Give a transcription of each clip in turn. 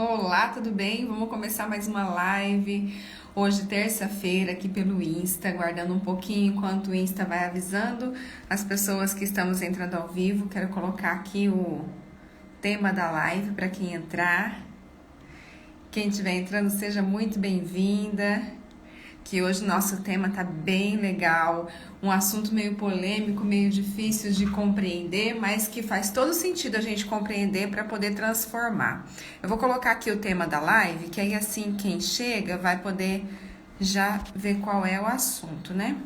Olá, tudo bem? Vamos começar mais uma live. Hoje, terça-feira, aqui pelo Insta, guardando um pouquinho enquanto o Insta vai avisando as pessoas que estamos entrando ao vivo. Quero colocar aqui o tema da live para quem entrar. Quem estiver entrando, seja muito bem-vinda. Que hoje o nosso tema tá bem legal, um assunto meio polêmico, meio difícil de compreender, mas que faz todo sentido a gente compreender para poder transformar. Eu vou colocar aqui o tema da live, que aí assim quem chega vai poder já ver qual é o assunto, né?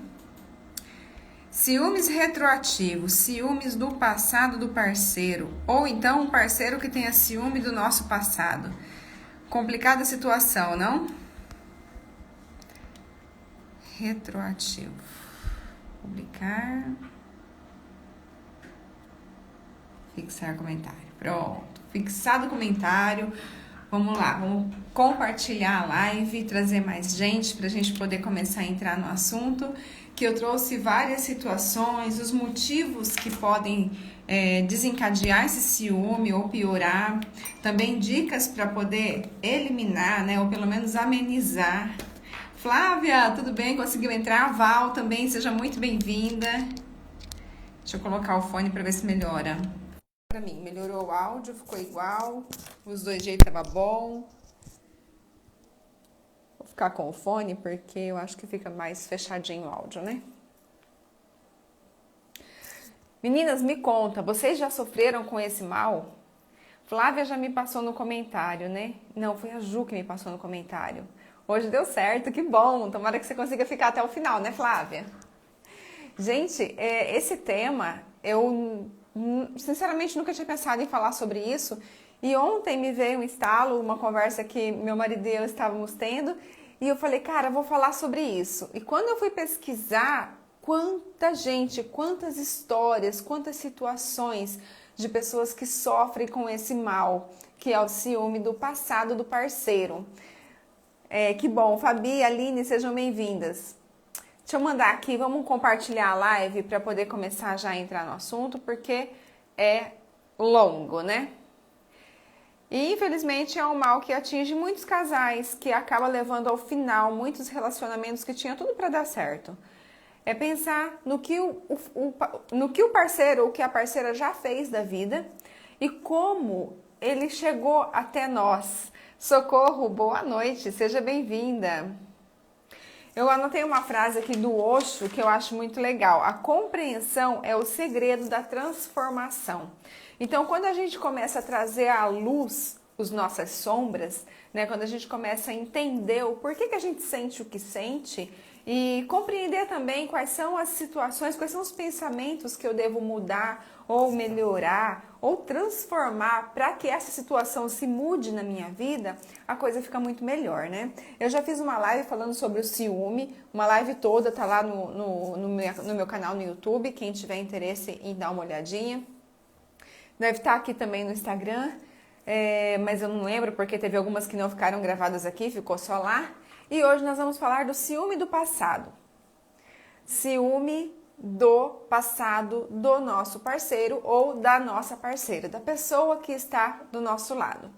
Ciúmes retroativos, ciúmes do passado do parceiro, ou então um parceiro que tenha ciúme do nosso passado. Complicada situação, não? Retroativo. Publicar. Fixar comentário. Pronto. Fixado o comentário. Vamos lá. Vamos compartilhar a live, trazer mais gente para a gente poder começar a entrar no assunto. Que eu trouxe várias situações, os motivos que podem desencadear esse ciúme ou piorar. Também dicas para poder eliminar, né? Ou pelo menos amenizar. Flávia, tudo bem? Conseguiu entrar? Val também, seja muito bem-vinda. Deixa eu colocar o fone para ver se melhora. Para mim, melhorou o áudio, ficou igual, os dois jeitos tava bom. Vou ficar com o fone porque eu acho que fica mais fechadinho o áudio, né? Meninas, me conta, vocês já sofreram com esse mal? Flávia já me passou no comentário, né? Não, foi a Ju que me passou no comentário. Hoje deu certo, que bom. Tomara que você consiga ficar até o final, né, Flávia? Gente, esse tema, eu sinceramente nunca tinha pensado em falar sobre isso. E ontem me veio um estalo, uma conversa que meu marido e eu estávamos tendo. E eu falei, cara, vou falar sobre isso. E quando eu fui pesquisar, quanta gente, quantas histórias, quantas situações de pessoas que sofrem com esse mal, que é o ciúme do passado do parceiro. Que bom, Fabi e Aline, sejam bem-vindas. Deixa eu mandar aqui, vamos compartilhar a live para poder começar já a entrar no assunto, porque é longo, né? E infelizmente é um mal que atinge muitos casais, que acaba levando ao final muitos relacionamentos que tinha tudo para dar certo. É pensar no que no que o parceiro ou que a parceira já fez da vida e como ele chegou até nós. Socorro, boa noite, seja bem-vinda. Eu anotei uma frase aqui do Osho que eu acho muito legal. A compreensão é o segredo da transformação. Então, quando a gente começa a trazer à luz as nossas sombras, né? Quando a gente começa a entender o porquê que a gente sente o que sente e compreender também quais são as situações, quais são os pensamentos que eu devo mudar ou melhorar ou transformar para que essa situação se mude na minha vida, a coisa fica muito melhor, né? Eu já fiz uma live falando sobre o ciúme, uma live toda, tá lá no meu canal no YouTube, quem tiver interesse em dar uma olhadinha. Deve estar aqui também no Instagram, mas eu não lembro porque teve algumas que não ficaram gravadas aqui, ficou só lá. E hoje nós vamos falar do ciúme do passado. Ciúme do passado do nosso parceiro ou da nossa parceira, da pessoa que está do nosso lado.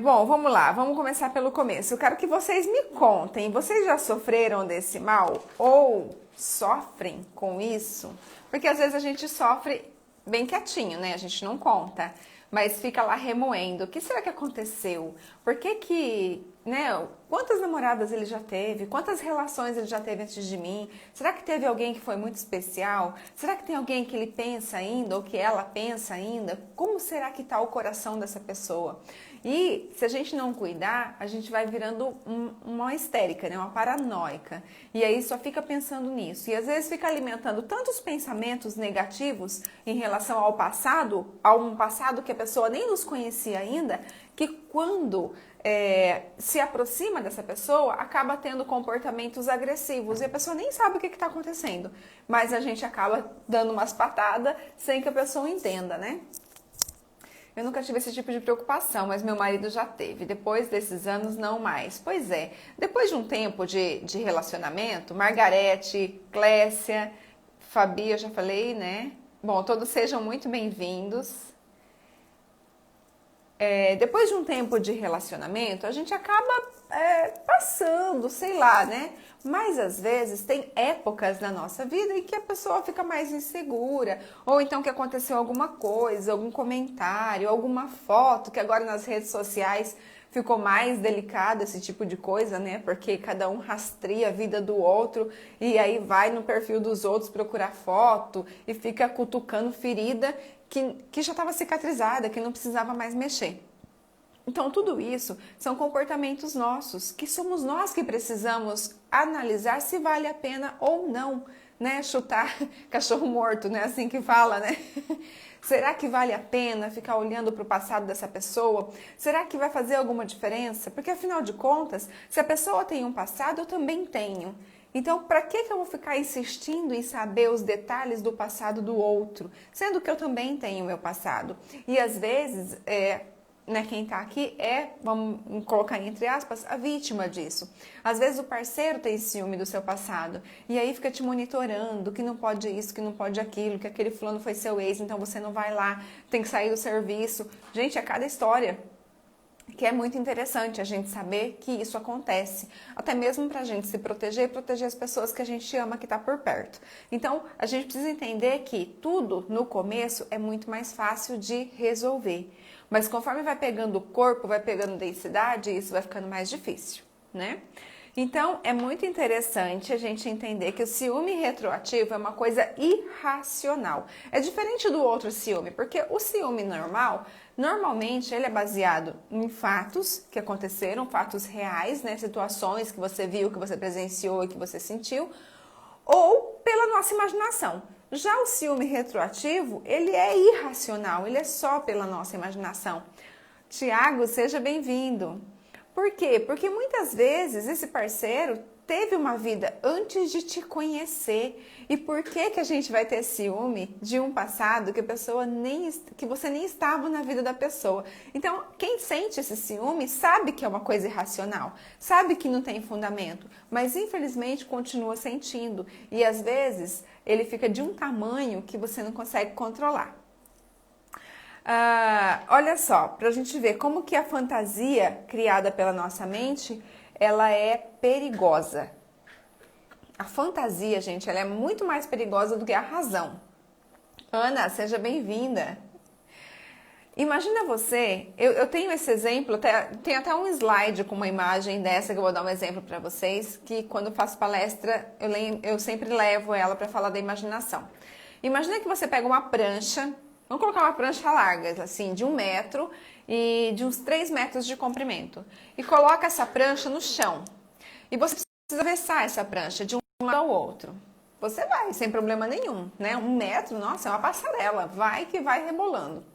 Bom, vamos lá, vamos começar pelo começo. Eu quero que vocês me contem, vocês já sofreram desse mal ou sofrem com isso? Porque às vezes a gente sofre bem quietinho, né? A gente não conta, mas fica lá remoendo. O que será que aconteceu? Por que, né? Quantas namoradas ele já teve? Quantas relações ele já teve antes de mim? Será que teve alguém que foi muito especial? Será que tem alguém que ele pensa ainda ou que ela pensa ainda? Como será que está o coração dessa pessoa? E se a gente não cuidar, a gente vai virando uma histérica, né? Uma paranoica. E aí só fica pensando nisso. E às vezes fica alimentando tantos pensamentos negativos em relação ao passado, a um passado que a pessoa nem nos conhecia ainda, que quando se aproxima dessa pessoa, acaba tendo comportamentos agressivos. E a pessoa nem sabe o que está acontecendo. Mas a gente acaba dando umas patadas sem que a pessoa entenda, né? Eu nunca tive esse tipo de preocupação, mas meu marido já teve. Depois desses anos, não mais. Pois é, depois de um tempo de relacionamento, Margarete, Clécia, Fabi, eu já falei, né? Bom, todos sejam muito bem-vindos. depois de um tempo de relacionamento, a gente acaba passando, sei lá, né? Mas às vezes tem épocas na nossa vida em que a pessoa fica mais insegura, ou então que aconteceu alguma coisa, algum comentário, alguma foto, que agora nas redes sociais ficou mais delicado esse tipo de coisa, né? Porque cada um rastreia a vida do outro e aí vai no perfil dos outros procurar foto e fica cutucando ferida que já estava cicatrizada, que não precisava mais mexer. Então, tudo isso são comportamentos nossos, que somos nós que precisamos analisar se vale a pena ou não, né? Chutar cachorro morto, né? Assim que fala, né? Será que vale a pena ficar olhando para o passado dessa pessoa? Será que vai fazer alguma diferença? Porque, afinal de contas, se a pessoa tem um passado, eu também tenho. Então, para que eu vou ficar insistindo em saber os detalhes do passado do outro, sendo que eu também tenho o meu passado? E, às vezes, né, quem está aqui vamos colocar entre aspas, a vítima disso. Às vezes o parceiro tem ciúme do seu passado e aí fica te monitorando, que não pode isso, que não pode aquilo, que aquele fulano foi seu ex, então você não vai lá, tem que sair do serviço. Gente, é cada história que é muito interessante a gente saber que isso acontece, até mesmo para a gente se proteger e proteger as pessoas que a gente ama, que está por perto. Então, a gente precisa entender que tudo no começo é muito mais fácil de resolver, mas conforme vai pegando o corpo, vai pegando densidade, isso vai ficando mais difícil, né? Então, é muito interessante a gente entender que o ciúme retroativo é uma coisa irracional. É diferente do outro ciúme, porque o ciúme normal, normalmente ele é baseado em fatos que aconteceram, fatos reais, né? Situações que você viu, que você presenciou e que você sentiu, ou pela nossa imaginação. Já o ciúme retroativo, ele é irracional, ele é só pela nossa imaginação. Tiago, seja bem-vindo. Por quê? Porque muitas vezes esse parceiro teve uma vida antes de te conhecer. E por que que a gente vai ter ciúme de um passado que você nem estava na vida da pessoa? Então, quem sente esse ciúme sabe que é uma coisa irracional, sabe que não tem fundamento, mas infelizmente continua sentindo. E às vezes ele fica de um tamanho que você não consegue controlar. Olha só, para a gente ver como que a fantasia criada pela nossa mente, ela é perigosa. A fantasia, gente, ela é muito mais perigosa do que a razão. Ana, seja bem-vinda. Imagina você, eu tenho esse exemplo, tem até um slide com uma imagem dessa que eu vou dar um exemplo para vocês, que quando eu faço palestra, eu sempre levo ela para falar da imaginação. Imagina que você pega uma prancha. Vamos colocar uma prancha larga, assim, de 1 metro e de uns 3 metros de comprimento. E coloca essa prancha no chão. E você precisa atravessar essa prancha de um lado ao outro. Você vai, sem problema nenhum, né? 1 metro, nossa, é uma passarela. Vai que vai rebolando.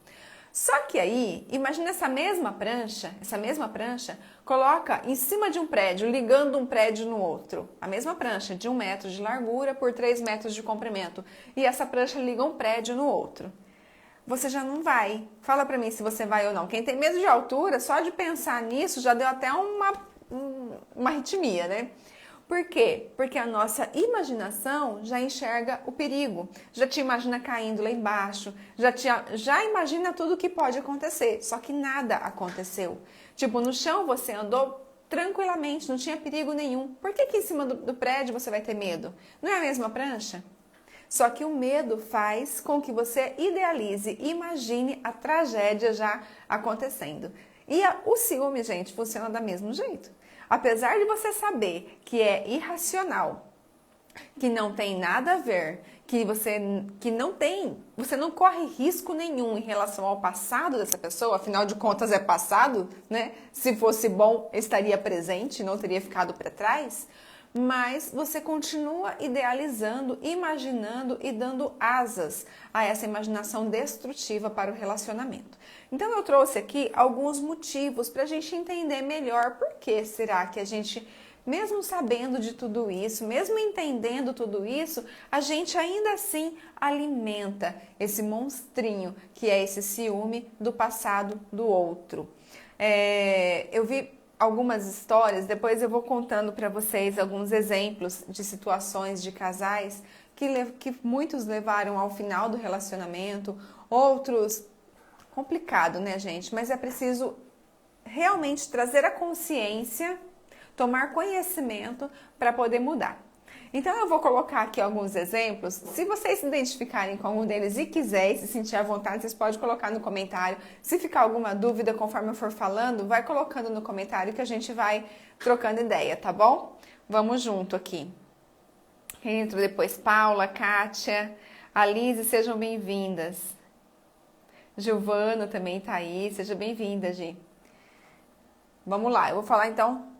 Só que aí, imagina essa mesma prancha, coloca em cima de um prédio, ligando um prédio no outro. A mesma prancha, de 1 metro de largura por 3 metros de comprimento. E essa prancha liga um prédio no outro. Você já não vai. Fala pra mim se você vai ou não. Quem tem medo de altura, só de pensar nisso já deu até uma arritmia, né? Por quê? Porque a nossa imaginação já enxerga o perigo, já te imagina caindo lá embaixo, já imagina tudo o que pode acontecer, só que nada aconteceu. Tipo, no chão você andou tranquilamente, não tinha perigo nenhum. Por que em cima do prédio você vai ter medo? Não é a mesma prancha? Só que o medo faz com que você idealize, imagine a tragédia já acontecendo. E o ciúme, gente, funciona do mesmo jeito. Apesar de você saber que é irracional, que não tem nada a ver, você não corre risco nenhum em relação ao passado dessa pessoa, afinal de contas é passado, né? Se fosse bom, estaria presente, não teria ficado para trás. Mas você continua idealizando, imaginando e dando asas a essa imaginação destrutiva para o relacionamento. Então eu trouxe aqui alguns motivos para a gente entender melhor por que será que a gente, mesmo sabendo de tudo isso, mesmo entendendo tudo isso, a gente ainda assim alimenta esse monstrinho que é esse ciúme do passado do outro. Eu vi algumas histórias, depois eu vou contando para vocês alguns exemplos de situações de casais que muitos levaram ao final do relacionamento, outros Complicado, né, gente? Mas é preciso realmente trazer a consciência, tomar conhecimento para poder mudar. Então eu vou colocar aqui alguns exemplos. Se vocês se identificarem com algum deles e quiserem se sentir à vontade, vocês podem colocar no comentário. Se ficar alguma dúvida conforme eu for falando, vai colocando no comentário que a gente vai trocando ideia, tá bom? Vamos junto aqui. Quem entrou depois? Paula, Kátia, Alice, sejam bem-vindas. Giovana também tá aí, seja bem-vinda, Gi. Vamos lá, eu vou falar então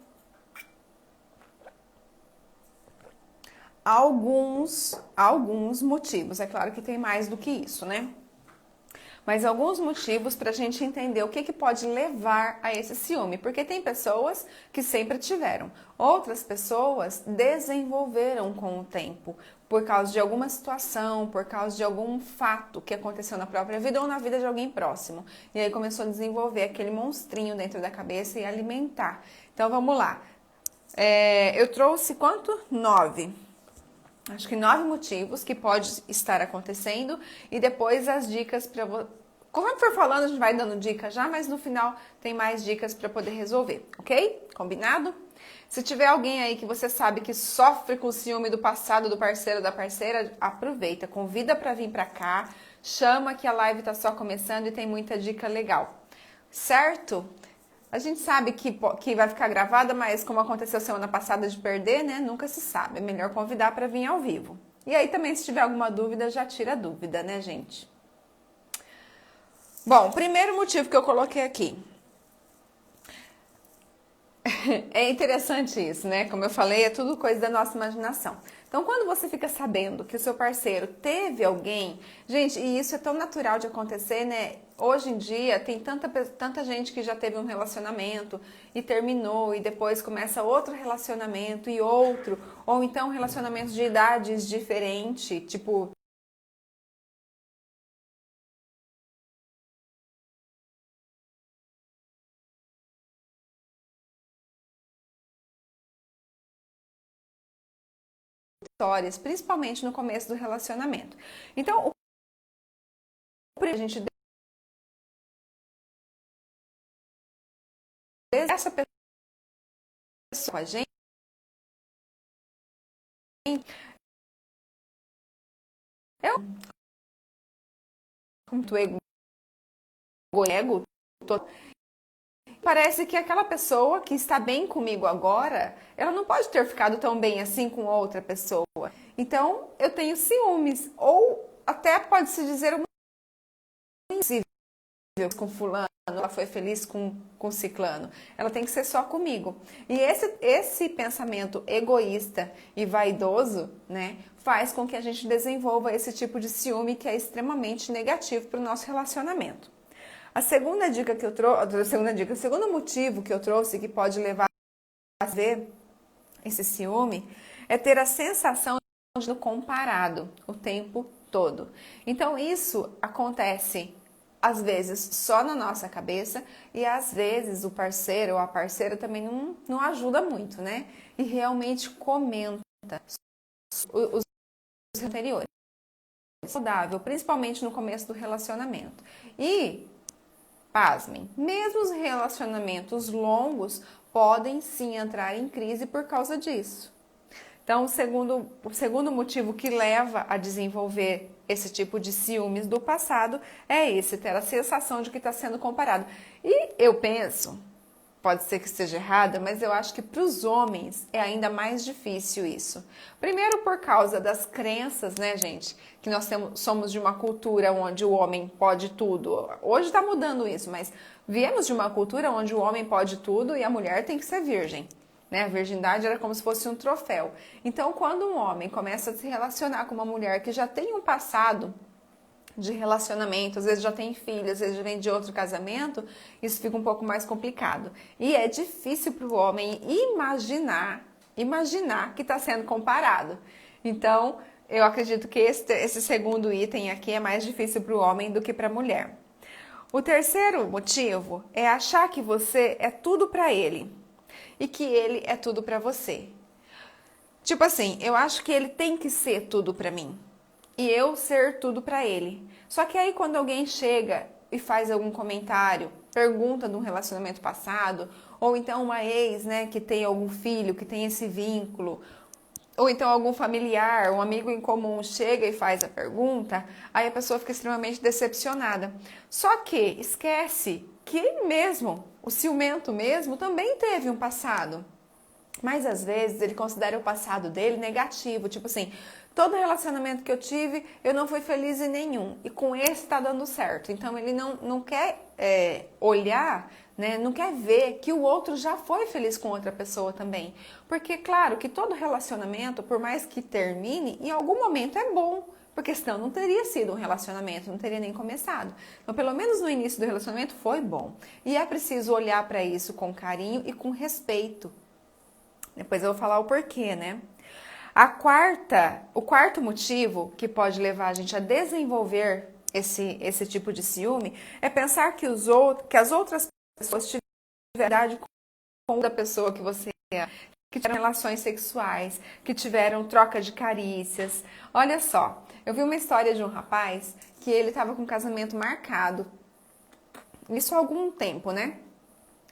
alguns motivos. É claro que tem mais do que isso, né? Mas alguns motivos para a gente entender o que pode levar a esse ciúme. Porque tem pessoas que sempre tiveram. Outras pessoas desenvolveram com o tempo. Por causa de alguma situação, por causa de algum fato que aconteceu na própria vida ou na vida de alguém próximo. E aí começou a desenvolver aquele monstrinho dentro da cabeça e alimentar. Então vamos lá. Eu trouxe quanto? 9. Acho que 9 motivos que pode estar acontecendo e depois as dicas para você. Conforme for falando, a gente vai dando dicas já, mas no final tem mais dicas para poder resolver, ok? Combinado? Se tiver alguém aí que você sabe que sofre com o ciúme do passado, do parceiro, da parceira, aproveita, convida para vir para cá, chama que a live tá só começando e tem muita dica legal, certo? A gente sabe que vai ficar gravada, mas como aconteceu semana passada de perder, né? Nunca se sabe. É melhor convidar para vir ao vivo. E aí também, se tiver alguma dúvida, já tira a dúvida, né, gente? Bom, primeiro motivo que eu coloquei aqui. É interessante isso, né? Como eu falei, é tudo coisa da nossa imaginação. Então, quando você fica sabendo que o seu parceiro teve alguém, gente, e isso é tão natural de acontecer, né? Hoje em dia tem tanta gente que já teve um relacionamento e terminou e depois começa outro relacionamento e outro, ou então relacionamentos de idades diferentes, tipo histórias, principalmente no começo do relacionamento. Então, a gente essa pessoa com a gente eu muito ego, parece que aquela pessoa que está bem comigo agora, ela não pode ter ficado tão bem assim com outra pessoa. Então, eu tenho ciúmes, ou até pode-se dizer uma impossível com fulano, ela foi feliz com ciclano. Ela tem que ser só comigo. E esse pensamento egoísta e vaidoso, né, faz com que a gente desenvolva esse tipo de ciúme que é extremamente negativo para o nosso relacionamento. A segunda dica que eu trouxe, o segundo motivo que eu trouxe que pode levar a ver esse ciúme é ter a sensação de comparado o tempo todo. Então isso acontece às vezes só na nossa cabeça e às vezes o parceiro ou a parceira também não ajuda muito, né? E realmente comenta os anteriores. Saudável, principalmente no começo do relacionamento. E, pasmem, mesmo os relacionamentos longos podem sim entrar em crise por causa disso. Então, o segundo motivo que leva a desenvolver esse tipo de ciúmes do passado é esse, ter a sensação de que está sendo comparado. E eu penso, pode ser que esteja errada, mas eu acho que para os homens é ainda mais difícil isso. Primeiro por causa das crenças, né, gente? Que nós somos de uma cultura onde o homem pode tudo. Hoje está mudando isso, mas viemos de uma cultura onde o homem pode tudo e a mulher tem que ser virgem. Né? A virgindade era como se fosse um troféu. Então, quando um homem começa a se relacionar com uma mulher que já tem um passado de relacionamento, às vezes já tem filho, às vezes já vem de outro casamento, isso fica um pouco mais complicado. E é difícil para o homem imaginar que está sendo comparado. Então, eu acredito que esse segundo item aqui é mais difícil para o homem do que para a mulher. O terceiro motivo é achar que você é tudo para ele e que ele é tudo para você. Tipo assim, eu acho que ele tem que ser tudo para mim e eu ser tudo para ele. Só que aí quando alguém chega e faz algum comentário, pergunta de um relacionamento passado, ou então uma ex, né, que tem algum filho, que tem esse vínculo, ou então algum familiar, um amigo em comum chega e faz a pergunta, aí a pessoa fica extremamente decepcionada. Só que esquece que ele mesmo, o ciumento mesmo, também teve um passado. Mas às vezes ele considera o passado dele negativo, tipo assim, todo relacionamento que eu tive, eu não fui feliz em nenhum. E com esse tá dando certo. Então ele não quer olhar, né? Não quer ver que o outro já foi feliz com outra pessoa também. Porque, claro, que todo relacionamento, por mais que termine, em algum momento é bom. Porque senão não teria sido um relacionamento, não teria nem começado. Então, pelo menos no início do relacionamento foi bom. E é preciso olhar para isso com carinho e com respeito. Depois eu vou falar o porquê, né? O quarto motivo que pode levar a gente a desenvolver esse tipo de ciúme é pensar que as outras pessoas tiveram verdade com a pessoa que você é, que tiveram relações sexuais, que tiveram troca de carícias. Olha só, eu vi uma história de um rapaz que ele estava com um casamento marcado, isso há algum tempo, né?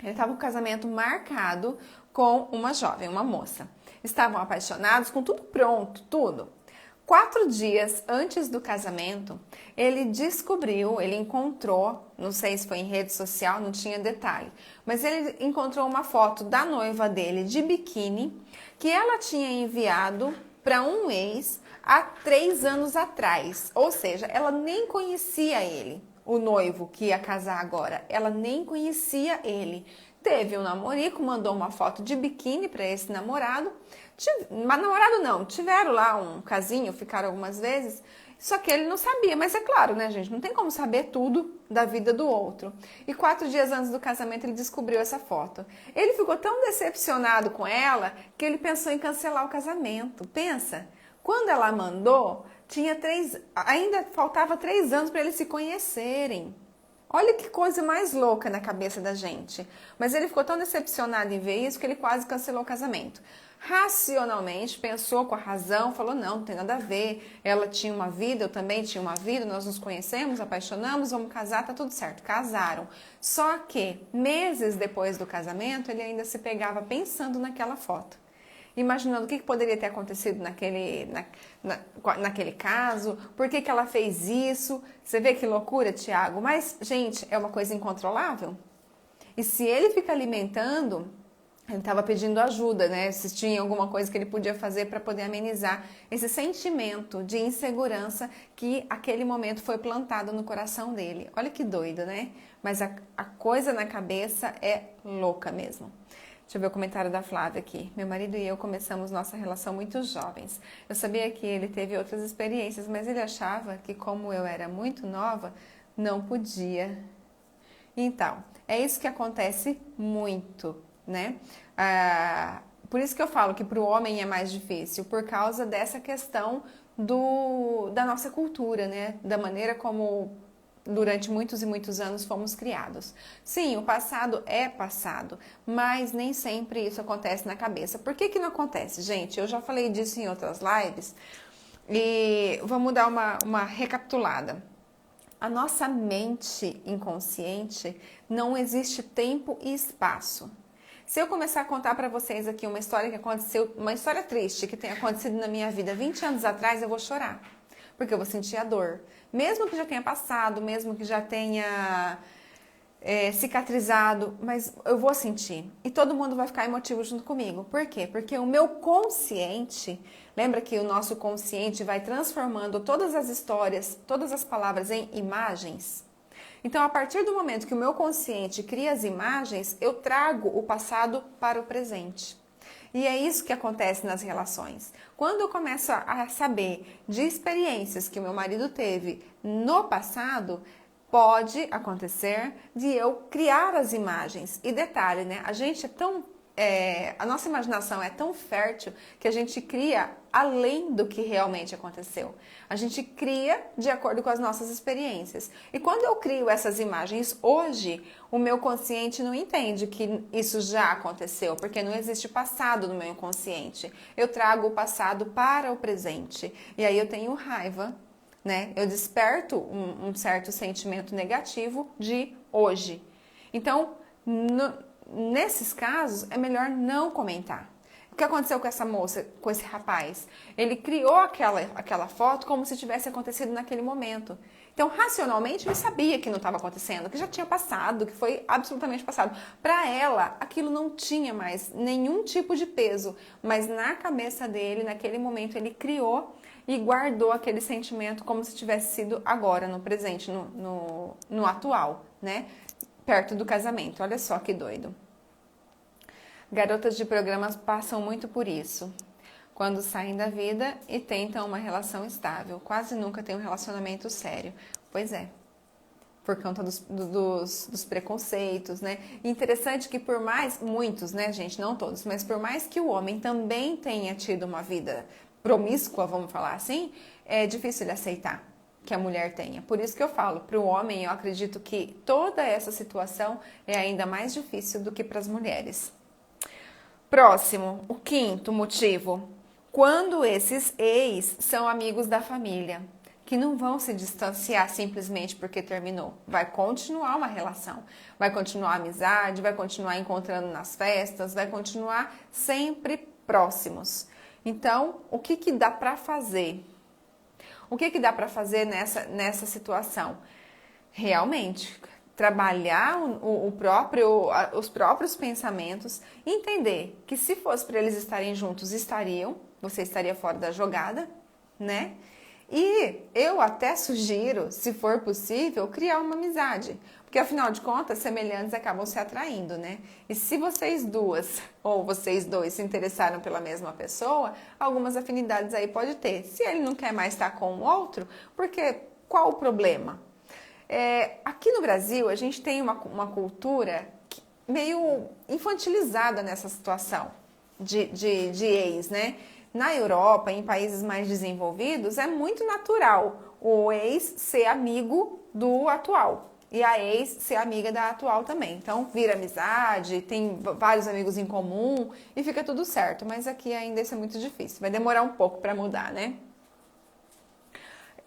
Ele estava com um casamento marcado com uma jovem, uma moça. Estavam apaixonados, com tudo pronto, tudo. 4 dias antes do casamento, ele descobriu, ele encontrou, não sei se foi em rede social, não tinha detalhe, mas ele encontrou uma foto da noiva dele de biquíni que ela tinha enviado para um ex há 3 anos atrás. Ou seja, ela nem conhecia ele, o noivo que ia casar agora. Ela nem conhecia ele. Teve um namorico, mandou uma foto de biquíni para esse namorado. Mas namorado não, tiveram lá um casinho, ficaram algumas vezes, só que ele não sabia. Mas é claro, né, gente, não tem como saber tudo da vida do outro. E 4 dias antes do casamento ele descobriu essa foto. Ele ficou tão decepcionado com ela que ele pensou em cancelar o casamento. Pensa, quando ela mandou, ainda faltava 3 anos para eles se conhecerem. Olha que coisa mais louca na cabeça da gente. Mas ele ficou tão decepcionado em ver isso que ele quase cancelou o casamento. Racionalmente, pensou com a razão, falou, não tem nada a ver. Ela tinha uma vida, eu também tinha uma vida, nós nos conhecemos, apaixonamos, vamos casar, tá tudo certo. Casaram. Só que, meses depois do casamento, ele ainda se pegava pensando naquela foto. Imaginando o que poderia ter acontecido naquele caso, por que ela fez isso. Você vê que loucura, Tiago? Mas, gente, é uma coisa incontrolável. E se ele fica alimentando, ele estava pedindo ajuda, né? Se tinha alguma coisa que ele podia fazer para poder amenizar esse sentimento de insegurança que aquele momento foi plantado no coração dele. Olha que doido, né? Mas a coisa na cabeça é louca mesmo. Deixa eu ver o comentário da Flávia aqui. Meu marido e eu começamos nossa relação muito jovens. Eu sabia que ele teve outras experiências, mas ele achava que como eu era muito nova, não podia. Então, é isso que acontece muito, né? Por isso que eu falo que para o homem é mais difícil, por causa dessa questão da nossa cultura, né? Da maneira como durante muitos e muitos anos fomos criados. Sim, o passado é passado, mas nem sempre isso acontece na cabeça. Por que não acontece, gente? Eu já falei disso em outras lives e vamos dar uma recapitulada. A nossa mente inconsciente não existe tempo e espaço. Se eu começar a contar para vocês aqui uma história que aconteceu, uma história triste que tenha acontecido na minha vida 20 anos atrás, eu vou chorar. Porque eu vou sentir a dor. Mesmo que já tenha passado, mesmo que já tenha cicatrizado, mas eu vou sentir. E todo mundo vai ficar emotivo junto comigo. Por quê? Porque o meu consciente, lembra que o nosso consciente vai transformando todas as histórias, todas as palavras em imagens? Então, a partir do momento que o meu consciente cria as imagens, eu trago o passado para o presente. E é isso que acontece nas relações. Quando eu começo a saber de experiências que o meu marido teve no passado, pode acontecer de eu criar as imagens. E detalhe, né? A gente a nossa imaginação é tão fértil que a gente cria além do que realmente aconteceu. A gente cria de acordo com as nossas experiências. E quando eu crio essas imagens hoje, o meu consciente não entende que isso já aconteceu, porque não existe passado no meu inconsciente. Eu trago o passado para o presente. E aí eu tenho raiva né? Eu desperto um certo sentimento negativo de hoje. Então, nesses casos, é melhor não comentar. O que aconteceu com essa moça, com esse rapaz? Ele criou aquela foto como se tivesse acontecido naquele momento. Então, racionalmente, ele sabia que não estava acontecendo, que já tinha passado, que foi absolutamente passado. Para ela, aquilo não tinha mais nenhum tipo de peso, mas na cabeça dele, naquele momento, ele criou e guardou aquele sentimento como se tivesse sido agora, no presente, no atual, né? Perto do casamento. Olha só que doido. Garotas de programas passam muito por isso. Quando saem da vida e tentam uma relação estável. Quase nunca tem um relacionamento sério. Pois é. Por conta dos preconceitos, né? Interessante que por mais, muitos, né, gente, não todos, mas por mais que o homem também tenha tido uma vida promíscua, vamos falar assim, é difícil ele aceitar que a mulher tenha. Por isso que eu falo, para o homem, eu acredito que toda essa situação é ainda mais difícil do que para as mulheres. Próximo, o quinto motivo. Quando esses ex são amigos da família, que não vão se distanciar simplesmente porque terminou. Vai continuar uma relação, vai continuar a amizade, vai continuar encontrando nas festas, vai continuar sempre próximos. Então, o que dá para fazer? O que dá para fazer nessa situação? Realmente, trabalhar os próprios pensamentos, entender que se fosse para eles estarem juntos, estariam, você estaria fora da jogada, né? E eu até sugiro, se for possível, criar uma amizade. Porque afinal de contas, semelhantes acabam se atraindo, né? E se vocês duas ou vocês dois se interessaram pela mesma pessoa, algumas afinidades aí pode ter. Se ele não quer mais estar com o outro, porque qual o problema? Aqui no Brasil, a gente tem uma cultura meio infantilizada nessa situação de ex, né? Na Europa, em países mais desenvolvidos, é muito natural o ex ser amigo do atual e a ex ser amiga da atual também. Então, vira amizade, tem vários amigos em comum e fica tudo certo. Mas aqui ainda isso é muito difícil, vai demorar um pouco para mudar, né?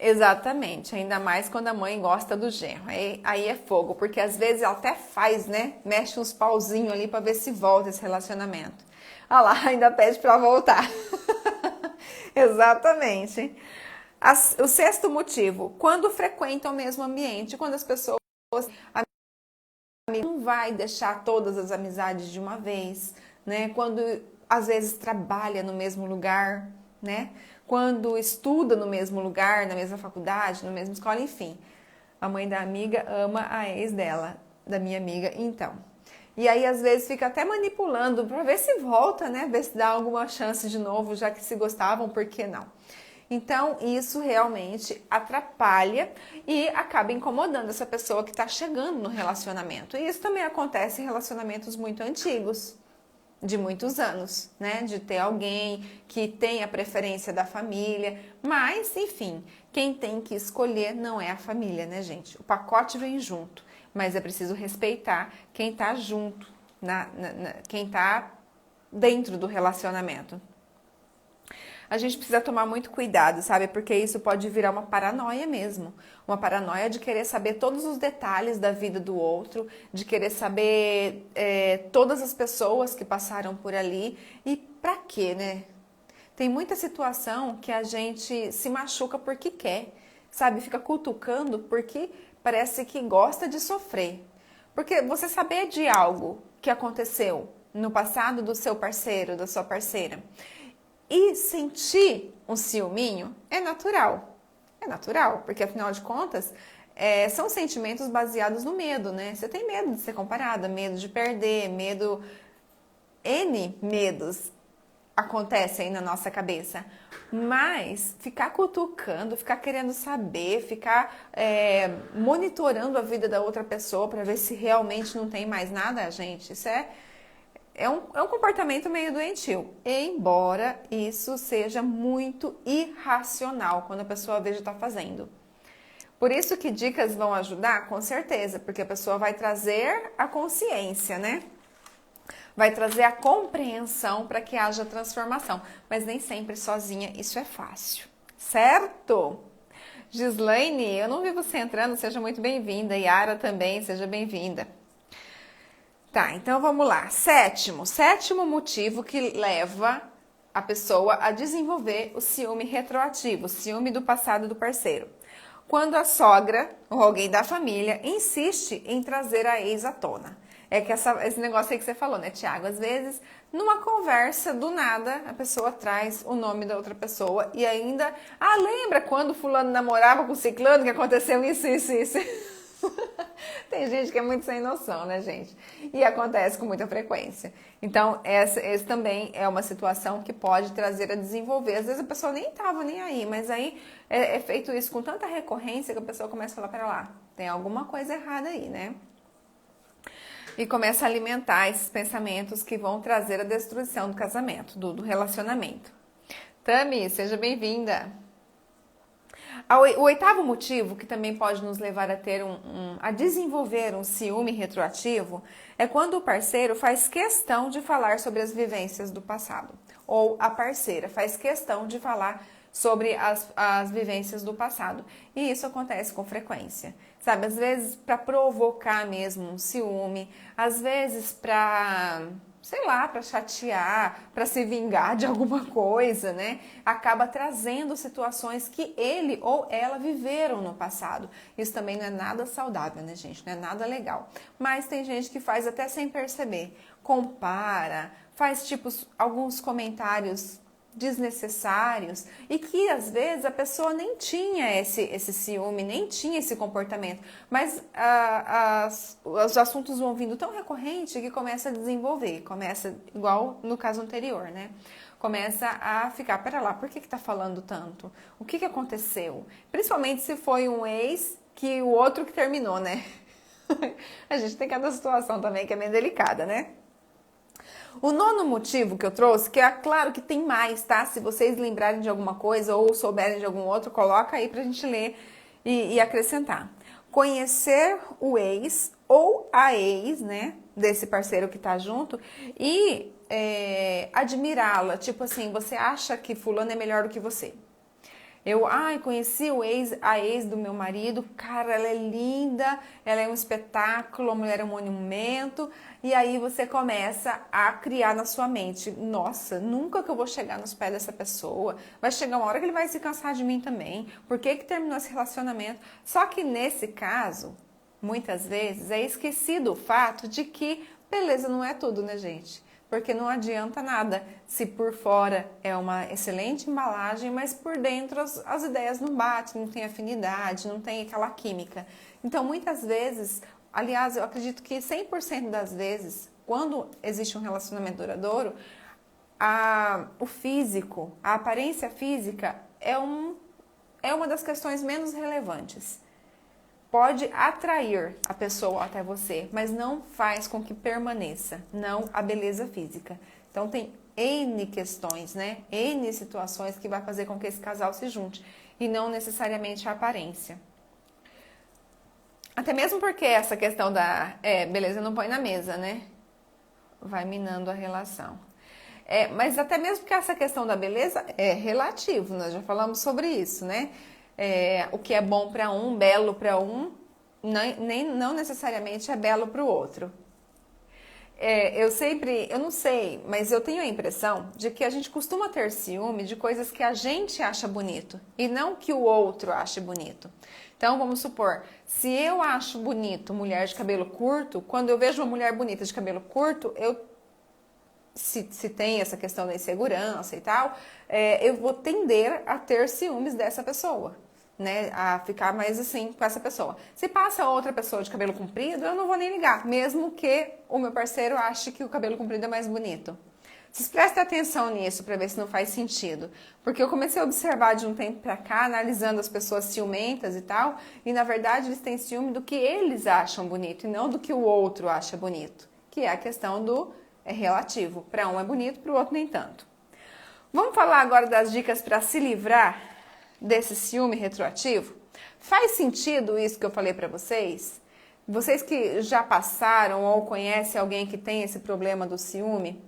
Exatamente, ainda mais quando a mãe gosta do genro. Aí é fogo, porque às vezes ela até faz, né? Mexe uns pauzinhos ali para ver se volta esse relacionamento. Olha lá, ainda pede para voltar. Exatamente. O sexto motivo, quando frequentam o mesmo ambiente, quando as pessoas não vai deixar todas as amizades de uma vez, né? Quando às vezes trabalha no mesmo lugar, né? Quando estuda no mesmo lugar, na mesma faculdade, na mesma escola, enfim. A mãe da amiga ama a ex dela, da minha amiga, então. E aí, às vezes, fica até manipulando para ver se volta, né? Ver se dá alguma chance de novo, já que se gostavam, por que não? Então, isso realmente atrapalha e acaba incomodando essa pessoa que está chegando no relacionamento. E isso também acontece em relacionamentos muito antigos, de muitos anos, né? De ter alguém que tem a preferência da família. Mas, enfim, quem tem que escolher não é a família, né, gente? O pacote vem junto, mas é preciso respeitar quem está junto, quem está dentro do relacionamento. A gente precisa tomar muito cuidado, sabe? Porque isso pode virar uma paranoia mesmo. Uma paranoia de querer saber todos os detalhes da vida do outro, de querer saber todas as pessoas que passaram por ali. E pra quê, né? Tem muita situação que a gente se machuca porque quer, sabe? Fica cutucando porque parece que gosta de sofrer. Porque você saber de algo que aconteceu no passado do seu parceiro, da sua parceira, e sentir um ciúminho é natural. É natural, porque afinal de contas, são sentimentos baseados no medo, né? Você tem medo de ser comparada, medo de perder, medo... N medos acontecem na nossa cabeça. Mas ficar cutucando, ficar querendo saber, ficar monitorando a vida da outra pessoa para ver se realmente não tem mais nada, gente, isso é um comportamento meio doentio, embora isso seja muito irracional quando a pessoa veja está fazendo. Por isso que dicas vão ajudar, com certeza, porque a pessoa vai trazer a consciência, né? Vai trazer a compreensão para que haja transformação, mas nem sempre sozinha isso é fácil, certo? Gislaine, eu não vi você entrando, seja muito bem-vinda. Yara também, seja bem-vinda. Tá, então vamos lá. Sétimo motivo que leva a pessoa a desenvolver o ciúme retroativo, o ciúme do passado do parceiro. Quando a sogra ou alguém da família insiste em trazer a ex à tona. É que esse negócio aí que você falou, né, Tiago? Às vezes, numa conversa, do nada, a pessoa traz o nome da outra pessoa e ainda... Ah, lembra quando fulano namorava com ciclano que aconteceu isso, isso, isso? Tem gente que é muito sem noção, né, gente? E acontece com muita frequência. Então, esse também é uma situação que pode trazer a desenvolver. Às vezes a pessoa nem estava nem aí, mas aí é feito isso com tanta recorrência que a pessoa começa a falar, pera lá, tem alguma coisa errada aí, né? E começa a alimentar esses pensamentos que vão trazer a destruição do casamento, do relacionamento. Tami, seja bem-vinda. O oitavo motivo que também pode nos levar a ter a desenvolver um ciúme retroativo é quando o parceiro faz questão de falar sobre as vivências do passado. Ou a parceira faz questão de falar sobre as vivências do passado. E isso acontece com frequência. Sabe, às vezes para provocar mesmo um ciúme, às vezes para... sei lá, para chatear, para se vingar de alguma coisa, né? Acaba trazendo situações que ele ou ela viveram no passado. Isso também não é nada saudável, né, gente? Não é nada legal. Mas tem gente que faz até sem perceber. Compara, faz tipo alguns comentários desnecessários e que às vezes a pessoa nem tinha esse ciúme, nem tinha esse comportamento, mas os assuntos vão vindo tão recorrente que começa a desenvolver, começa igual no caso anterior, né? Começa a ficar, pera lá, por que tá falando tanto? O que aconteceu? Principalmente se foi um ex que o outro que terminou, né? A gente tem cada situação também que é bem delicada, né? O nono motivo que eu trouxe, que é claro que tem mais, tá? Se vocês lembrarem de alguma coisa ou souberem de algum outro, coloca aí pra gente ler e acrescentar. Conhecer o ex ou a ex, né, desse parceiro que tá junto e admirá-la. Tipo assim, você acha que fulano é melhor do que você. Conheci a ex do meu marido, cara, ela é linda, ela é um espetáculo, a mulher é um monumento, e aí você começa a criar na sua mente, nossa, nunca que eu vou chegar nos pés dessa pessoa, vai chegar uma hora que ele vai se cansar de mim também, por que terminou esse relacionamento? Só que nesse caso, muitas vezes, é esquecido o fato de que beleza não é tudo, né, gente? Porque não adianta nada se por fora é uma excelente embalagem, mas por dentro as ideias não batem, não tem afinidade, não tem aquela química. Então, muitas vezes, aliás, eu acredito que 100% das vezes, quando existe um relacionamento duradouro, o físico, a aparência física é uma das questões menos relevantes. Pode atrair a pessoa até você, mas não faz com que permaneça, não a beleza física. Então tem N questões, né? N situações que vai fazer com que esse casal se junte e não necessariamente a aparência. Até mesmo porque essa questão da beleza não põe na mesa, né? Vai minando a relação. Mas até mesmo que essa questão da beleza é relativo, nós já falamos sobre isso, né? O que é bom para um, belo para um, não necessariamente é belo para o outro. Eu não sei, mas eu tenho a impressão de que a gente costuma ter ciúme de coisas que a gente acha bonito e não que o outro ache bonito. Então, vamos supor, se eu acho bonito mulher de cabelo curto, quando eu vejo uma mulher bonita de cabelo curto, se tem essa questão da insegurança e tal, eu vou tender a ter ciúmes dessa pessoa, né? A ficar mais assim com essa pessoa. Se passa outra pessoa de cabelo comprido, eu não vou nem ligar, mesmo que o meu parceiro ache que o cabelo comprido é mais bonito. Vocês prestem atenção nisso para ver se não faz sentido. Porque eu comecei a observar de um tempo para cá, analisando as pessoas ciumentas e tal, e na verdade eles têm ciúme do que eles acham bonito e não do que o outro acha bonito, que é a questão do relativo. Para um é bonito, para o outro nem tanto. Vamos falar agora das dicas para se livrar desse ciúme retroativo? Faz sentido isso que eu falei para vocês? Vocês que já passaram ou conhecem alguém que tem esse problema do ciúme,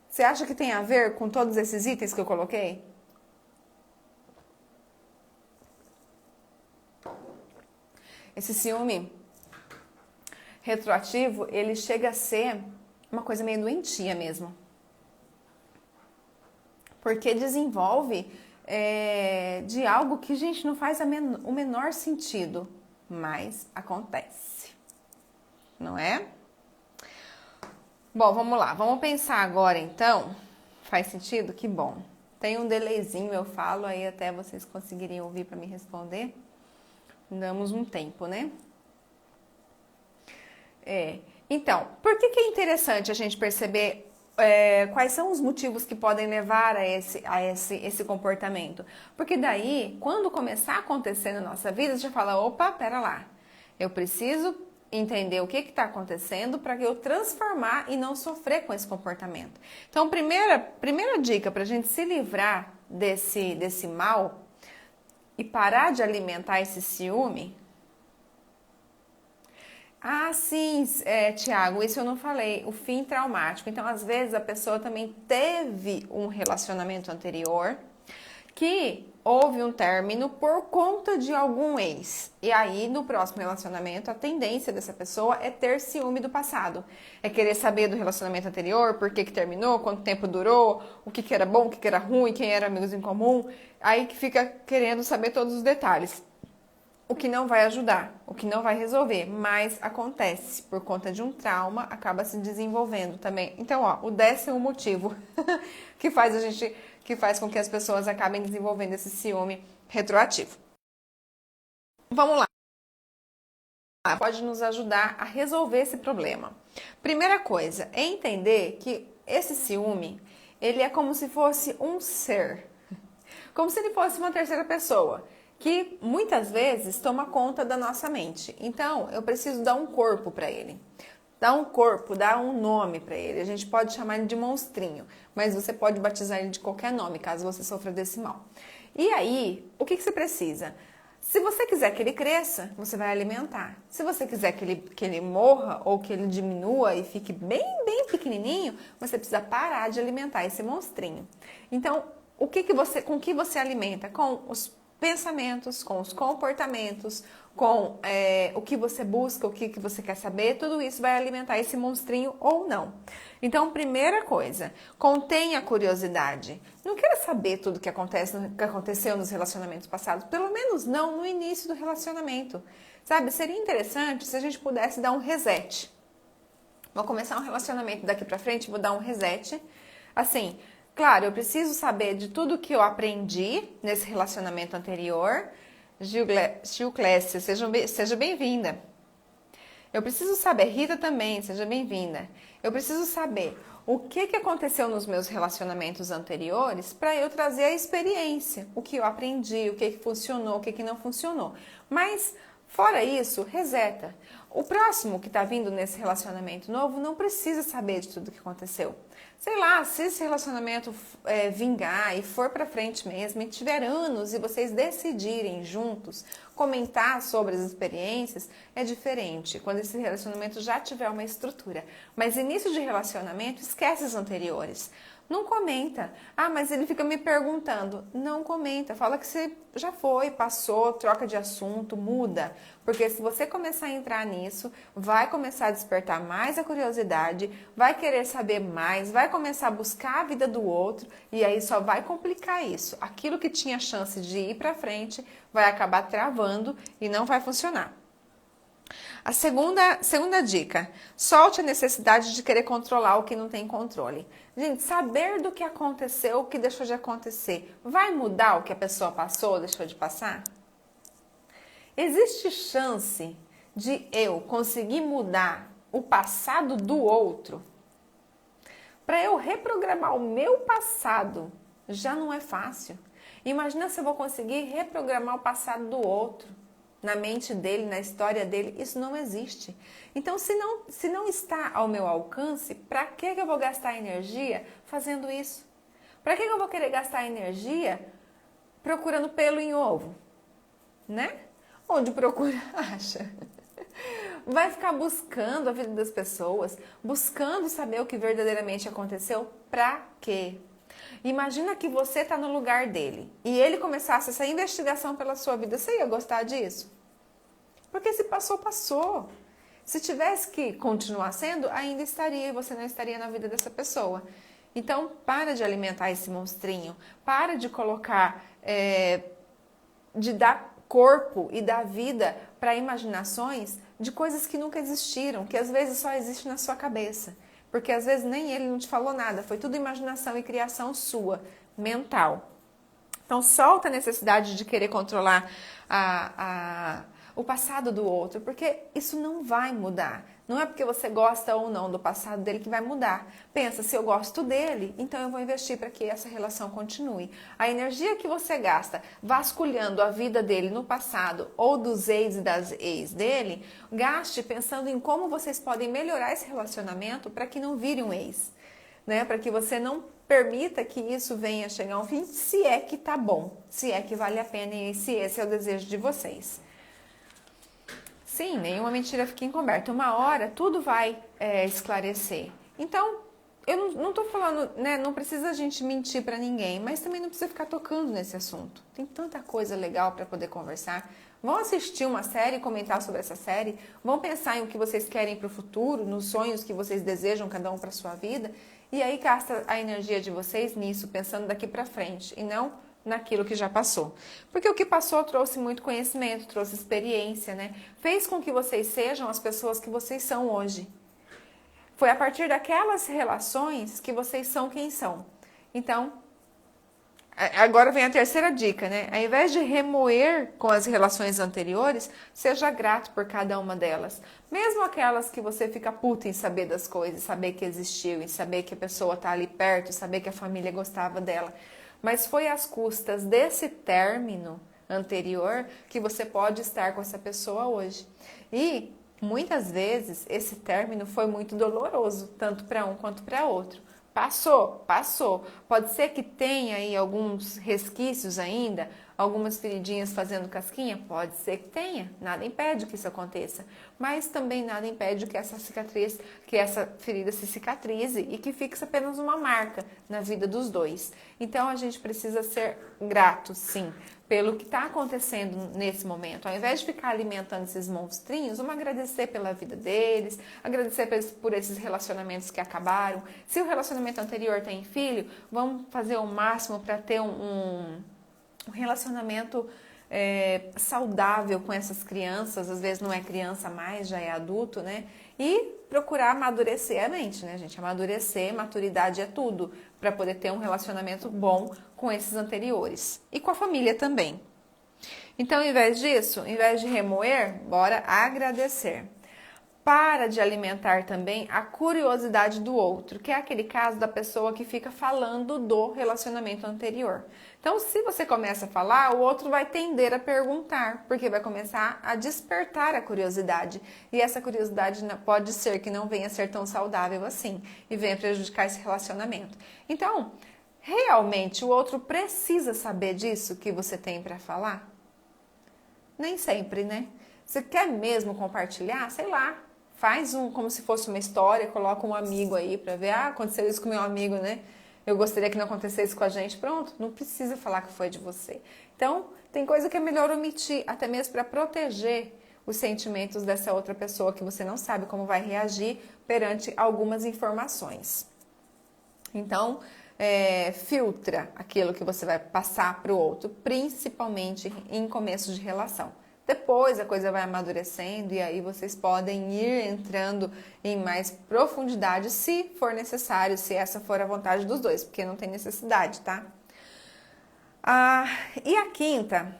você acha que tem a ver com todos esses itens que eu coloquei? Esse ciúme retroativo, ele chega a ser uma coisa meio doentia mesmo. Porque desenvolve de algo que, gente, não faz o menor sentido, mas acontece, não é? Bom, vamos lá, vamos pensar agora então. Faz sentido? Que bom. Tem um delayzinho, eu falo aí até vocês conseguirem ouvir para me responder. Damos um tempo, né? Então, por que é interessante a gente perceber quais são os motivos que podem levar a esse comportamento? Porque daí, quando começar a acontecer na nossa vida, você já fala, opa, pera lá, eu preciso entender o que está acontecendo para eu transformar e não sofrer com esse comportamento. Então, primeira dica para a gente se livrar desse mal e parar de alimentar esse ciúme. Ah, sim, Tiago, isso eu não falei, o fim traumático. Então, às vezes, a pessoa também teve um relacionamento anterior que houve um término por conta de algum ex. E aí, no próximo relacionamento, a tendência dessa pessoa é ter ciúme do passado. É querer saber do relacionamento anterior, por que terminou, quanto tempo durou, o que era bom, o que era ruim, quem era amigos em comum. Aí que fica querendo saber todos os detalhes. O que não vai ajudar, o que não vai resolver, mas acontece por conta de um trauma, acaba se desenvolvendo também. Então, o 10º motivo que faz com que as pessoas acabem desenvolvendo esse ciúme retroativo. Vamos lá. Pode nos ajudar a resolver esse problema. Primeira coisa é entender que esse ciúme, ele é como se fosse um ser, como se ele fosse uma terceira pessoa, que muitas vezes toma conta da nossa mente. Então, eu preciso dar um corpo para ele. Dar um corpo, dar um nome para ele. A gente pode chamar ele de monstrinho, mas você pode batizar ele de qualquer nome, caso você sofra desse mal. E aí, o que você precisa? Se você quiser que ele cresça, você vai alimentar. Se você quiser que ele morra ou que ele diminua e fique bem pequenininho, você precisa parar de alimentar esse monstrinho. Então, com que você alimenta? Com os pensamentos, com os comportamentos, com o que você busca, o que você quer saber, tudo isso vai alimentar esse monstrinho ou não. Então, primeira coisa, contenha a curiosidade. Não queira saber tudo que aconteceu nos relacionamentos passados, pelo menos não no início do relacionamento. Sabe, seria interessante se a gente pudesse dar um reset. Vou começar um relacionamento daqui pra frente, vou dar um reset. Assim, claro, eu preciso saber de tudo que eu aprendi nesse relacionamento anterior. Gil Clécia, seja bem-vinda. Eu preciso saber, Rita também, seja bem-vinda. Eu preciso saber o que aconteceu nos meus relacionamentos anteriores para eu trazer a experiência, o que eu aprendi, o que funcionou, o que não funcionou. Mas, fora isso, reseta. O próximo que está vindo nesse relacionamento novo não precisa saber de tudo que aconteceu. Sei lá, se esse relacionamento vingar e for pra frente mesmo, e tiver anos e vocês decidirem juntos comentar sobre as experiências, é diferente. Quando esse relacionamento já tiver uma estrutura. Mas início de relacionamento, esquece os anteriores. Não comenta. Ah, mas ele fica me perguntando. Não comenta. Fala que você já foi, passou, troca de assunto, muda. Porque se você começar a entrar nisso, vai começar a despertar mais a curiosidade, vai querer saber mais, vai começar a buscar a vida do outro e aí só vai complicar isso. Aquilo que tinha chance de ir para frente vai acabar travando e não vai funcionar. A segunda dica, solte a necessidade de querer controlar o que não tem controle. Gente, saber do que aconteceu, o que deixou de acontecer, vai mudar o que a pessoa passou ou deixou de passar? Existe chance de eu conseguir mudar o passado do outro? Para eu reprogramar o meu passado, já não é fácil. Imagina se eu vou conseguir reprogramar o passado do outro. Na mente dele, na história dele, isso não existe. Então, se não está ao meu alcance, para que eu vou gastar energia fazendo isso? Para que eu vou querer gastar energia procurando pelo em ovo? Né? Onde procura, acha. Vai ficar buscando a vida das pessoas, buscando saber o que verdadeiramente aconteceu, pra quê? Imagina que você está no lugar dele e ele começasse essa investigação pela sua vida, você ia gostar disso? Porque se passou, passou. Se tivesse que continuar sendo, ainda estaria e você não estaria na vida dessa pessoa. Então, para de alimentar esse monstrinho, para de colocar, de dar corpo e dar vida para imaginações de coisas que nunca existiram, que às vezes só existem na sua cabeça. Porque às vezes nem ele não te falou nada, foi tudo imaginação e criação sua, mental. Então, solta a necessidade de querer controlar o passado do outro, porque isso não vai mudar. Não é porque você gosta ou não do passado dele que vai mudar. Pensa, se eu gosto dele, então eu vou investir para que essa relação continue. A energia que você gasta vasculhando a vida dele no passado ou dos ex e das ex dele, gaste pensando em como vocês podem melhorar esse relacionamento para que não vire um ex, né? Para que você não permita que isso venha chegar ao fim, se é que tá bom, se é que vale a pena e se esse é o desejo de vocês. Sim, nenhuma mentira fica encoberta. Uma hora tudo vai esclarecer. Então, eu não tô falando, né? Não precisa a gente mentir para ninguém, mas também não precisa ficar tocando nesse assunto. Tem tanta coisa legal para poder conversar. Vão assistir uma série, comentar sobre essa série. Vão pensar em o que vocês querem para o futuro, nos sonhos que vocês desejam, cada um para sua vida. E aí gasta a energia de vocês nisso, pensando daqui para frente e não naquilo que já passou. Porque o que passou trouxe muito conhecimento, trouxe experiência, né? Fez com que vocês sejam as pessoas que vocês são hoje. Foi a partir daquelas relações que vocês são quem são. Então, agora vem a terceira dica, né? Ao invés de remoer com as relações anteriores, seja grato por cada uma delas. Mesmo aquelas que você fica puta em saber das coisas, saber que existiu, em saber que a pessoa tá ali perto, saber que a família gostava dela. Mas foi às custas desse término anterior que você pode estar com essa pessoa hoje. E muitas vezes esse término foi muito doloroso, tanto para um quanto para outro. Passou, passou. Pode ser que tenha aí alguns resquícios ainda, algumas feridinhas fazendo casquinha? Pode ser que tenha. Nada impede que isso aconteça. Mas também nada impede que essa cicatriz, que essa ferida se cicatrize e que fixe apenas uma marca na vida dos dois. Então a gente precisa ser grato, sim, pelo que está acontecendo nesse momento. Ao invés de ficar alimentando esses monstrinhos, vamos agradecer pela vida deles, agradecer por esses relacionamentos que acabaram. Se o relacionamento anterior tem filho, vamos fazer o máximo para ter um relacionamento saudável com essas crianças. Às vezes não é criança mais, já é adulto, né? E procurar amadurecer a mente, né, gente? Amadurecer, maturidade é tudo, para poder ter um relacionamento bom com esses anteriores. E com a família também. Então, ao invés disso, ao invés de remoer, bora agradecer. Para de alimentar também a curiosidade do outro, que é aquele caso da pessoa que fica falando do relacionamento anterior. Então, se você começa a falar, o outro vai tender a perguntar, porque vai começar a despertar a curiosidade. E essa curiosidade pode ser que não venha a ser tão saudável assim e venha prejudicar esse relacionamento. Então, realmente o outro precisa saber disso que você tem para falar? Nem sempre, né? Você quer mesmo compartilhar? Sei lá. Faz como se fosse uma história, coloca um amigo aí pra ver, aconteceu isso com meu amigo, né? Eu gostaria que não acontecesse com a gente. Pronto, não precisa falar que foi de você. Então, tem coisa que é melhor omitir, até mesmo para proteger os sentimentos dessa outra pessoa que você não sabe como vai reagir perante algumas informações. Então, filtra aquilo que você vai passar para o outro, principalmente em começo de relação. Depois a coisa vai amadurecendo e aí vocês podem ir entrando em mais profundidade se for necessário, se essa for a vontade dos dois, porque não tem necessidade, tá? E a quinta,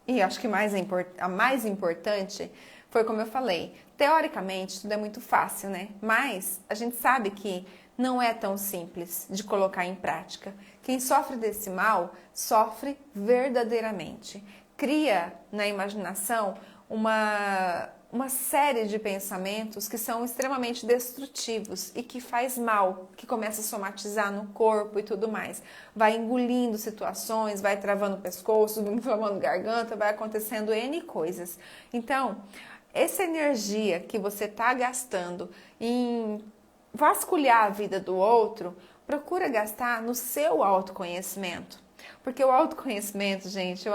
e acho que a mais importante, foi como eu falei. Teoricamente, tudo é muito fácil, né? Mas a gente sabe que não é tão simples de colocar em prática. Quem sofre desse mal, sofre verdadeiramente. Cria na imaginação uma série de pensamentos que são extremamente destrutivos e que faz mal, que começa a somatizar no corpo e tudo mais. Vai engolindo situações, vai travando o pescoço, inflamando garganta, vai acontecendo N coisas. Então, essa energia que você está gastando em vasculhar a vida do outro, procura gastar no seu autoconhecimento. Porque o autoconhecimento, gente,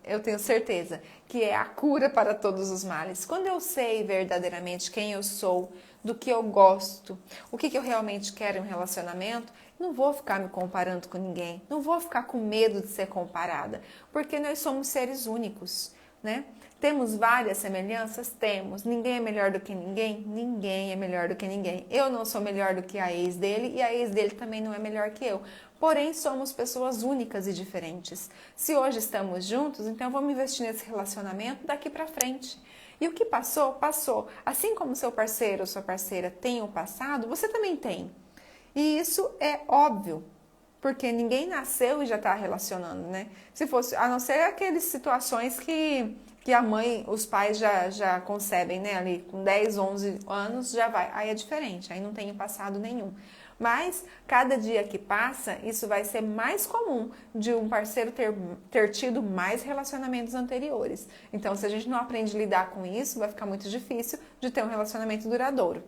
eu tenho certeza que é a cura para todos os males. Quando eu sei verdadeiramente quem eu sou, do que eu gosto, o que eu realmente quero em um relacionamento, não vou ficar me comparando com ninguém, não vou ficar com medo de ser comparada, porque nós somos seres únicos, né? Temos várias semelhanças? Temos. Ninguém é melhor do que ninguém? Ninguém é melhor do que ninguém. Eu não sou melhor do que a ex dele e a ex dele também não é melhor que eu. Porém, somos pessoas únicas e diferentes. Se hoje estamos juntos, então vamos investir nesse relacionamento daqui para frente. E o que passou, passou. Assim como seu parceiro ou sua parceira tem o passado, você também tem. E isso é óbvio, porque ninguém nasceu e já está relacionando, né? Se fosse, a não ser aquelas situações que a mãe, os pais já concebem, né? Ali com 10, 11 anos já vai. Aí é diferente, aí não tem passado nenhum. Mas cada dia que passa, isso vai ser mais comum de um parceiro ter tido mais relacionamentos anteriores. Então, se a gente não aprende a lidar com isso, vai ficar muito difícil de ter um relacionamento duradouro.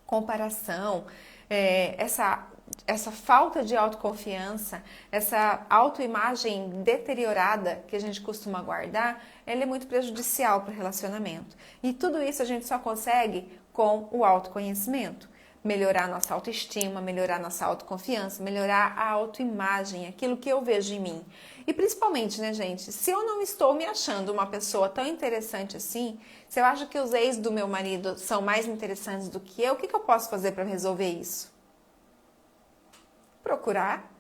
Comparação, essa falta de autoconfiança, essa autoimagem deteriorada que a gente costuma guardar, ela é muito prejudicial para o relacionamento. E tudo isso a gente só consegue com o autoconhecimento. Melhorar nossa autoestima, melhorar nossa autoconfiança, melhorar a autoimagem, aquilo que eu vejo em mim. E principalmente, né, gente, se eu não estou me achando uma pessoa tão interessante assim, se eu acho que os ex do meu marido são mais interessantes do que eu, o que eu posso fazer para resolver isso? Procurar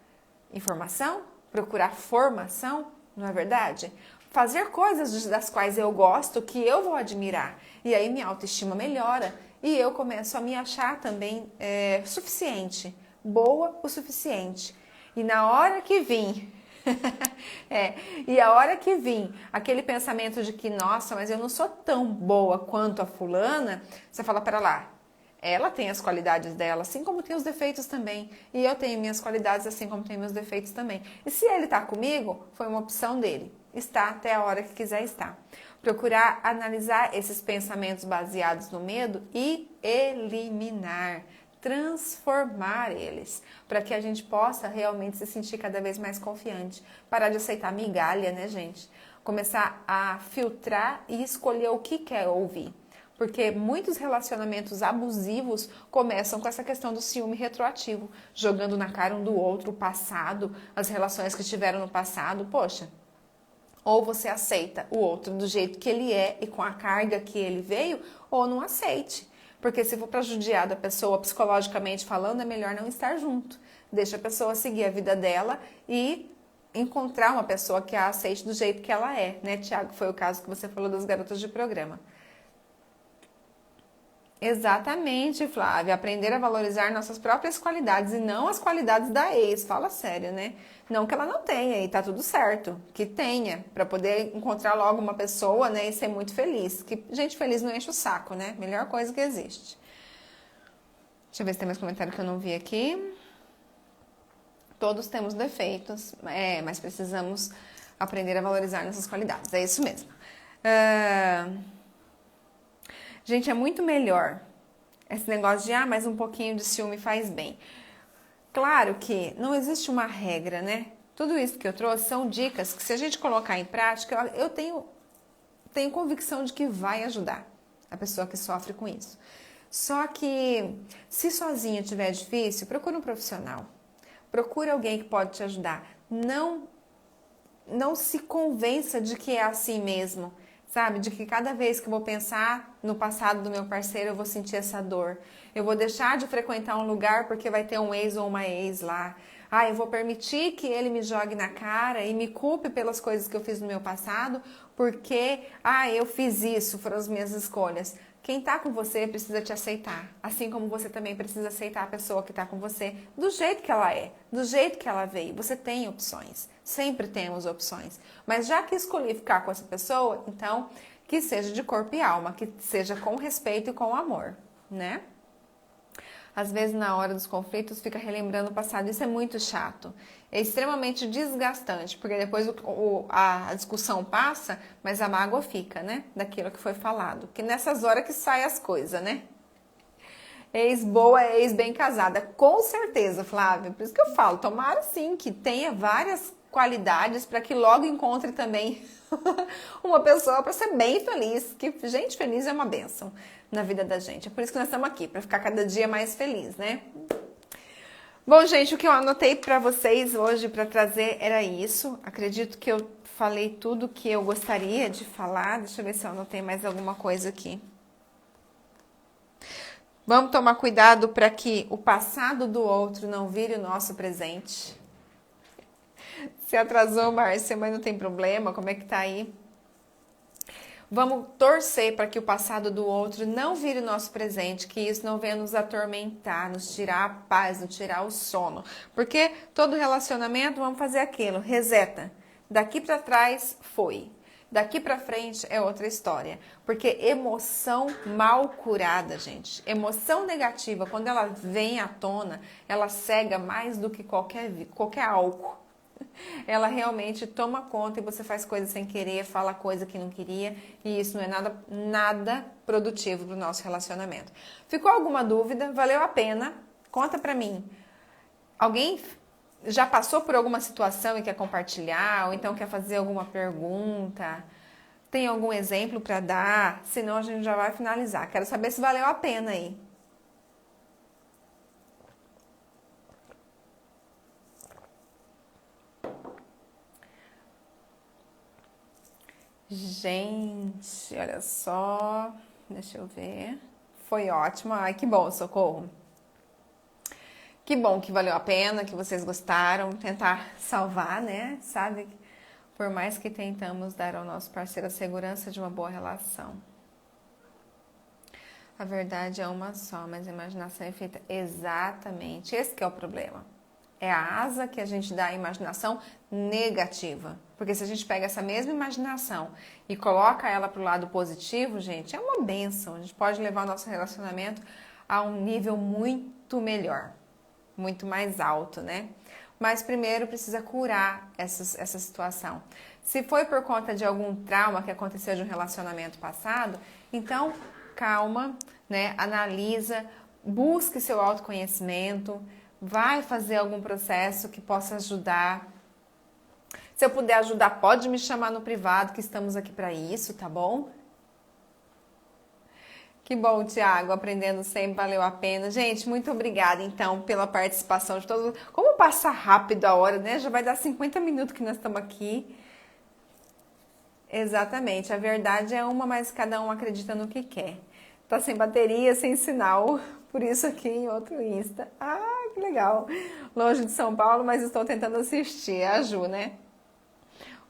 informação, procurar formação, não é verdade? Fazer coisas das quais eu gosto, que eu vou admirar. E aí minha autoestima melhora e eu começo a me achar também suficiente, boa o suficiente. E na hora que vim, e a hora que vim aquele pensamento de que, nossa, mas eu não sou tão boa quanto a fulana, você fala para lá, ela tem as qualidades dela, assim como tem os defeitos também. E eu tenho minhas qualidades, assim como tenho meus defeitos também. E se ele está comigo, foi uma opção dele. Está até a hora que quiser estar. Procurar analisar esses pensamentos baseados no medo e eliminar, transformar eles, para que a gente possa realmente se sentir cada vez mais confiante. Parar de aceitar migalha, né, gente? Começar a filtrar e escolher o que quer ouvir. Porque muitos relacionamentos abusivos começam com essa questão do ciúme retroativo, jogando na cara um do outro o passado, as relações que tiveram no passado. Poxa, ou você aceita o outro do jeito que ele é e com a carga que ele veio, ou não aceite. Porque se for para judiar da pessoa psicologicamente falando, é melhor não estar junto. Deixa a pessoa seguir a vida dela e encontrar uma pessoa que a aceite do jeito que ela é, né, Tiago? Foi o caso que você falou das garotas de programa. Exatamente, Flávia. Aprender a valorizar nossas próprias qualidades e não as qualidades da ex. Fala sério, né? Não que ela não tenha e tá tudo certo. Que tenha, para poder encontrar logo uma pessoa, né, e ser muito feliz. Que gente feliz não enche o saco, né? Melhor coisa que existe. Deixa eu ver se tem mais comentário que eu não vi aqui. Todos temos defeitos, mas precisamos aprender a valorizar nossas qualidades. É isso mesmo. Gente, é muito melhor esse negócio de, mas um pouquinho de ciúme faz bem. Claro que não existe uma regra, né? Tudo isso que eu trouxe são dicas que, se a gente colocar em prática, eu tenho convicção de que vai ajudar a pessoa que sofre com isso. Só que, se sozinho estiver difícil, procura um profissional. Procure alguém que pode te ajudar. Não se convença de que é assim mesmo. Sabe, de que cada vez que eu vou pensar no passado do meu parceiro, eu vou sentir essa dor. Eu vou deixar de frequentar um lugar porque vai ter um ex ou uma ex lá. Eu vou permitir que ele me jogue na cara e me culpe pelas coisas que eu fiz no meu passado porque, eu fiz isso, foram as minhas escolhas. Quem tá com você precisa te aceitar, assim como você também precisa aceitar a pessoa que tá com você do jeito que ela é, do jeito que ela veio. Você tem opções, sempre temos opções. Mas já que escolhi ficar com essa pessoa, então que seja de corpo e alma, que seja com respeito e com amor, né? Às vezes, na hora dos conflitos, fica relembrando o passado. Isso é muito chato. É extremamente desgastante, porque depois a discussão passa, mas a mágoa fica, né? Daquilo que foi falado. Que nessas horas que saem as coisas, né? Ex boa é ex bem casada. Com certeza, Flávia. Por isso que eu falo, tomara sim que tenha várias qualidades para que logo encontre também uma pessoa para ser bem feliz. Que gente feliz é uma bênção na vida da gente. É por isso que nós estamos aqui, para ficar cada dia mais feliz, né? Bom, gente, o que eu anotei para vocês hoje para trazer era isso. Acredito que eu falei tudo que eu gostaria de falar. Deixa eu ver se eu anotei mais alguma coisa aqui. Vamos tomar cuidado para que o passado do outro não vire o nosso presente. Se atrasou, Márcia, mas não tem problema, como é que tá aí? Vamos torcer para que o passado do outro não vire o nosso presente, que isso não venha nos atormentar, nos tirar a paz, nos tirar o sono. Porque todo relacionamento, vamos fazer aquilo, reseta. Daqui para trás, foi. Daqui para frente é outra história. Porque emoção mal curada, gente, emoção negativa, quando ela vem à tona, ela cega mais do que qualquer álcool. Ela realmente toma conta e você faz coisas sem querer, fala coisa que não queria e isso não é nada produtivo para o nosso relacionamento. Ficou alguma dúvida? Valeu a pena? Conta pra mim. Alguém já passou por alguma situação e quer compartilhar ou então quer fazer alguma pergunta? Tem algum exemplo para dar? Senão a gente já vai finalizar. Quero saber se valeu a pena aí. Gente, olha só, deixa eu ver. Foi ótimo. Ai, que bom, Socorro. Que bom que valeu a pena, que vocês gostaram. Tentar salvar, né? Sabe? Por mais que tentamos dar ao nosso parceiro a segurança de uma boa relação. A verdade é uma só, mas a imaginação é feita exatamente. Esse que é o problema. É a asa que a gente dá à imaginação negativa. Porque se a gente pega essa mesma imaginação e coloca ela para o lado positivo, gente, é uma bênção. A gente pode levar o nosso relacionamento a um nível muito melhor, muito mais alto, né? Mas primeiro precisa curar essa situação. Se foi por conta de algum trauma que aconteceu de um relacionamento passado, então calma, né? Analisa, busque seu autoconhecimento, vai fazer algum processo que possa ajudar. Se eu puder ajudar, pode me chamar no privado, que estamos aqui para isso, tá bom? Que bom, Tiago, aprendendo sempre, valeu a pena. Gente, muito obrigada, então, pela participação de todos. Como passa rápido a hora, né? Já vai dar 50 minutos que nós estamos aqui. Exatamente, a verdade é uma, mas cada um acredita no que quer. Tá sem bateria, sem sinal, por isso aqui em outro Insta. Ah, que legal. Longe de São Paulo, mas estou tentando assistir, é a Ju, né?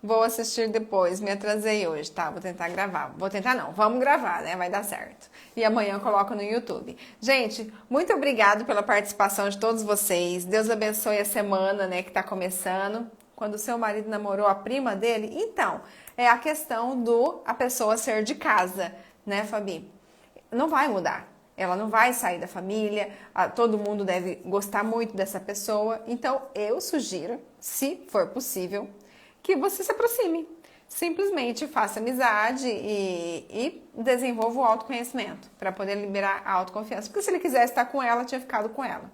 Vou assistir depois, me atrasei hoje, tá? Vou tentar gravar. Vou tentar não, vamos gravar, né? Vai dar certo. E amanhã eu coloco no YouTube. Gente, muito obrigado pela participação de todos vocês. Deus abençoe a semana, né, que tá começando. Quando o seu marido namorou a prima dele, então, é a questão a pessoa ser de casa, né, Fabi? Não vai mudar. Ela não vai sair da família, todo mundo deve gostar muito dessa pessoa. Então, eu sugiro, se for possível, que você se aproxime. Simplesmente faça amizade e desenvolva o autoconhecimento para poder liberar a autoconfiança. Porque se ele quisesse estar com ela, tinha ficado com ela.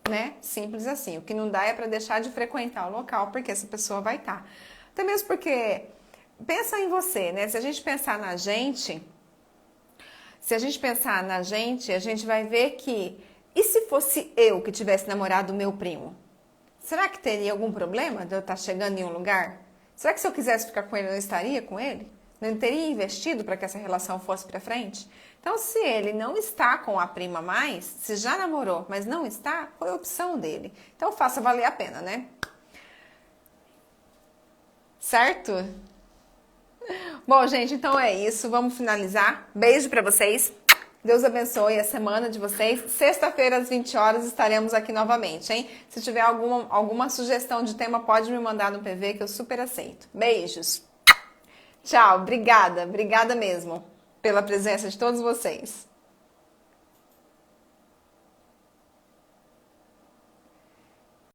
Né? Simples assim. O que não dá é para deixar de frequentar o local, porque essa pessoa vai estar. Até mesmo porque, pensa em você, né? Se a gente pensar na gente, a gente vai ver que, e se fosse eu que tivesse namorado o meu primo? Será que teria algum problema de eu estar chegando em um lugar? Será que se eu quisesse ficar com ele, eu não estaria com ele? Não teria investido para que essa relação fosse para frente? Então, se ele não está com a prima mais, se já namorou, mas não está, foi a opção dele. Então, faça valer a pena, né? Certo? Bom, gente, então é isso. Vamos finalizar. Beijo para vocês. Deus abençoe a semana de vocês. Sexta-feira, às 20 horas, estaremos aqui novamente, hein? Se tiver alguma sugestão de tema, pode me mandar no PV, que eu super aceito. Beijos. Tchau, obrigada mesmo pela presença de todos vocês.